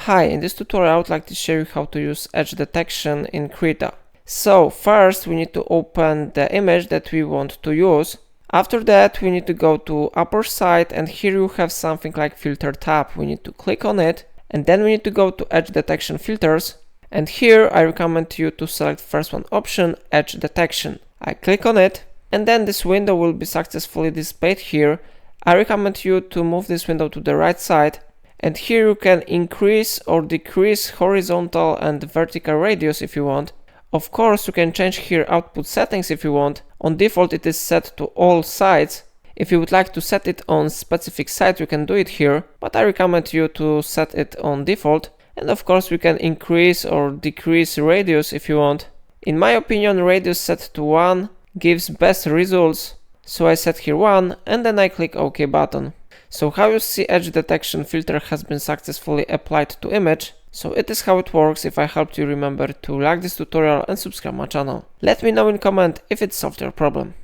Hi, in this tutorial I would like to show you how to use edge detection in Krita. So first we need to open the image that we want to use. After that we need to go to upper side, and here you have something like filter tab. We need to click on it, and then we need to go to edge detection filters, and here I recommend you to select first one option, edge detection. I click on it, and then this window will be successfully displayed here. I recommend you to move this window to the right side, and here you can increase or decrease horizontal and vertical radius if you want. Of course, you can change here output settings if you want. On default it is set to all sides. If you would like to set it on specific side, you can do it here, but I recommend you to set it on default. And of course we can increase or decrease radius if you want. In my opinion, radius set to 1 gives best results, so I set here 1 and then I click OK button. So how you see edge detection filter has been successfully applied to image. So it is how it works. If I helped you, remember to like this tutorial and subscribe my channel. Let me know in comment if it solved your problem.